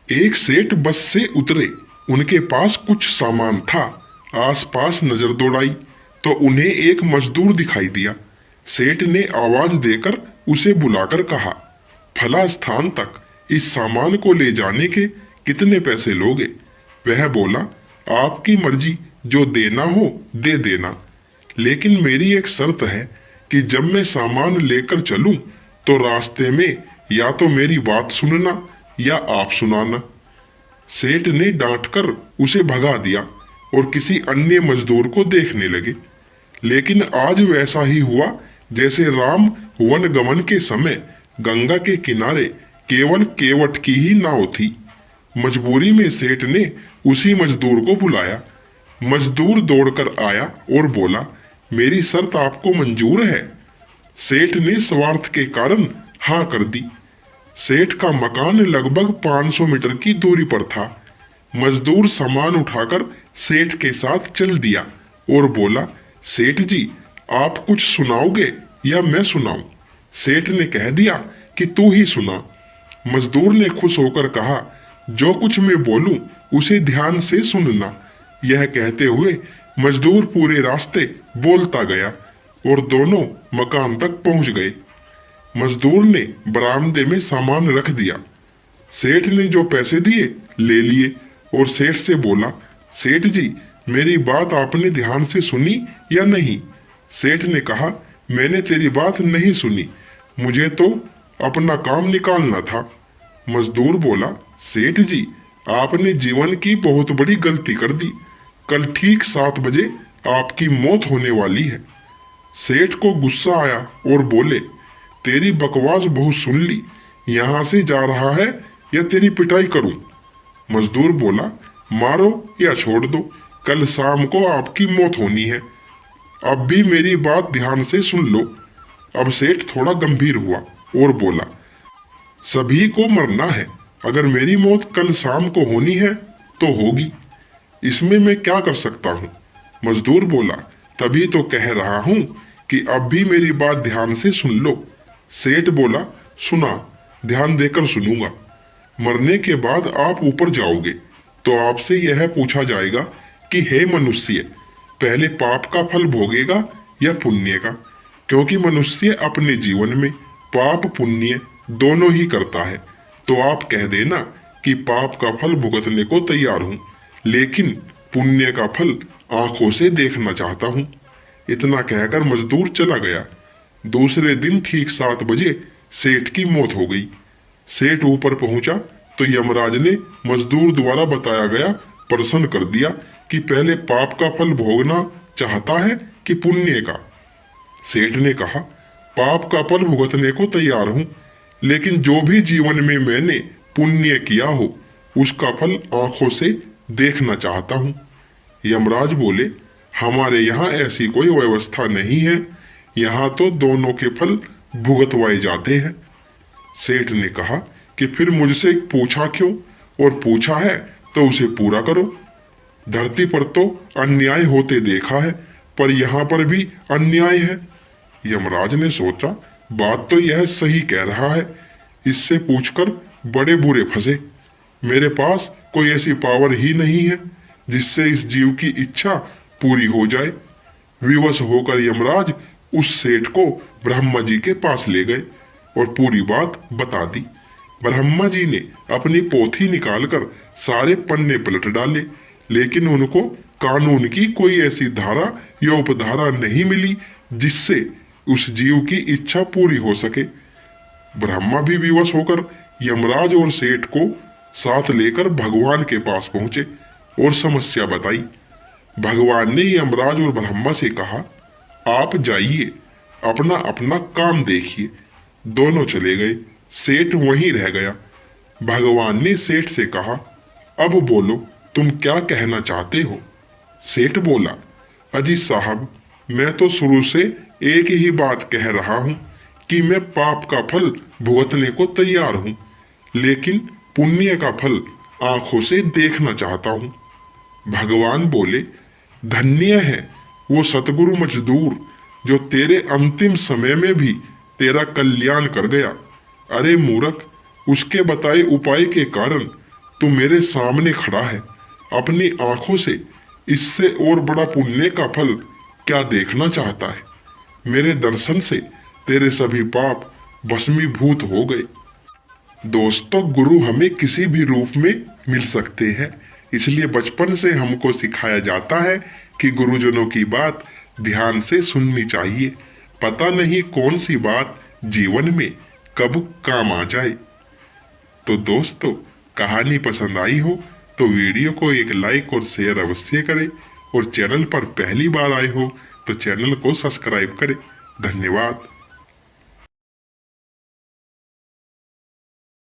एक सेठ बस से उतरे। उनके पास कुछ सामान था। आसपास नजर दौड़ाई तो उन्हें एक मजदूर दिखाई दिया। सेठ ने आवाज देकर उसे बुलाकर कहा, फला स्थान तक इस सामान को ले जाने के कितने पैसे लोगे? वह बोला, आपकी मर्जी, जो देना हो दे देना, लेकिन मेरी एक शर्त है कि जब मैं सामान लेकर चलूं तो रास्ते में या तो मेरी बात सुनना या आप सुनाना। सेठ ने डांटकर उसे भगा दिया और किसी अन्य मजदूर को देखने लगे। लेकिन आज वैसा ही हुआ जैसे राम वन गमन के समय गंगा के किनारे केवल केवट की ही नाव थी। मजबूरी में सेठ ने उसी मजदूर को बुलाया। मजदूर दौड़कर आया और बोला, मेरी शर्त आपको मंजूर है? सेठ ने स्वार्थ के कारण हाँ कर दी। सेठ का मकान लगभग 500 मीटर की दूरी पर था। मजदूर सामान उठाकर सेठ के साथ चल दिया और बोला, सेठ जी, आप कुछ सुनाओगे या मैं सुनाऊं? सेठ ने कह दिया कि तू ही सुना। मजदूर ने खुश होकर कहा, जो कुछ मैं बोलूं उसे ध्यान से सुनना। यह कहते हुए मजदूर पूरे रास्ते बोलता गया और दोनों मकान तक पहुंच गए। मजदूर ने बरामदे में सामान रख दिया। सेठ ने जो पैसे दिए ले लिए और सेठ से बोला, सेठ जी, मेरी बात आपने ध्यान से सुनी या नहीं? सेठ ने कहा, मैंने तेरी बात नहीं सुनी, मुझे तो अपना काम निकालना था। मजदूर बोला, सेठ जी, आपने जीवन की बहुत बड़ी गलती कर दी। कल ठीक 7 बजे आपकी मौत होने वाली है। सेठ को गुस्सा आया और बोले, तेरी बकवास बहुत सुन ली, यहां से जा रहा है या तेरी पिटाई करूं? मजदूर बोला, मारो या छोड़ दो, कल शाम को आपकी मौत होनी है। अब भी मेरी बात ध्यान से सुन लो। अब सेठ थोड़ा गंभीर हुआ और बोला, सभी को मरना है, अगर मेरी मौत कल शाम को होनी है तो होगी, इसमें मैं क्या कर सकता हूं? मजदूर बोला, तभी तो कह रहा हूं कि अब भी मेरी बात ध्यान से सुन लो। सेठ बोला, सुना, ध्यान देकर सुनूंगा। मरने के बाद आप ऊपर जाओगे तो आपसे यह पूछा जाएगा कि हे मनुष्य, पहले पाप का फल भोगेगा या पुण्य का? क्योंकि मनुष्य अपने जीवन में पाप पुण्य दोनों ही करता है। तो आप कह देना कि पाप का फल भुगतने को तैयार हूं, लेकिन पुण्य का फल आंखों से देखना चाहता हूं। इतना कहकर मजदूर चला गया। दूसरे दिन ठीक 7 बजे सेठ की मौत हो गई। सेठ ऊपर पहुंचा तो यमराज ने मजदूर द्वारा बताया गया प्रश्न कर दिया कि पहले पाप का फल भोगना चाहता है कि पुण्य का? सेठ ने कहा, पाप का फल भुगतने को तैयार हूं, लेकिन जो भी जीवन में मैंने पुण्य किया हो उसका फल आंखों से देखना चाहता हूं। यमराज बोले, हमारे यहाँ ऐसी कोई व्यवस्था नहीं है, यहाँ तो दोनों के फल भुगतवाए जाते हैं। सेठ ने कहा कि फिर मुझसे पूछा क्यों, और पूछा है तो उसे पूरा करो। धरती पर तो अन्याय होते देखा है, पर यहाँ पर भी अन्याय है। यमराज ने सोचा, बात तो यह सही कह रहा है, इससे पूछकर बड़े बुरे फंसे। मेरे पास कोई ऐसी पावर ही नहीं है जिससे इस जीव की इच्छा पूरी हो जाए। विवश होकर यमराज उस सेठ को ब्रह्मा जी के पास ले गए और पूरी बात बता दी। ब्रह्मा जी ने अपनी पोथी निकालकर सारे पन्ने पलट डाले, लेकिन उनको कानून की कोई ऐसी धारा या उपधारा नहीं मिली जिससे उस जीव की इच्छा पूरी हो सके। ब्रह्मा भी विवश होकर यमराज और सेठ को साथ लेकर भगवान के पास पहुंचे और समस्या बताई। भगवान ने यमराज और ब्रह्मा से कहा, आप जाइए, अपना अपना काम देखिए। दोनों चले गए, सेठ वहीं रह गया। भगवान ने सेठ से कहा, अब बोलो, तुम क्या कहना चाहते हो? सेठ बोला, अजी साहब, मैं तो शुरू से एक ही बात कह रहा हूं कि मैं पाप का फल भुगतने को तैयार हूं, लेकिन पुण्य का फल आंखों से देखना चाहता हूं। भगवान बोले, धन्य है वो सतगुरु मजदूर जो तेरे अंतिम समय में भी तेरा कल्याण कर गया। अरे मूर्ख, उसके बताए उपाय के कारण तो मेरे सामने खड़ा है। अपनी आंखों से इससे और बड़ा पुण्य का फल क्या देखना चाहता है। मेरे दर्शन से तेरे सभी पाप भस्मीभूत हो गए। दोस्तों, गुरु हमें किसी भी रूप में मिल सकते हैं, इसलिए बचपन से हमको सिखाया जाता है कि गुरुजनों की बात ध्यान से सुननी चाहिए। पता नहीं कौन सी बात जीवन में कब काम आ जाए। तो दोस्तों, कहानी पसंद आई हो तो वीडियो को एक लाइक और शेयर अवश्य करें, और चैनल पर पहली बार आए हो तो चैनल को सब्सक्राइब करें। धन्यवाद।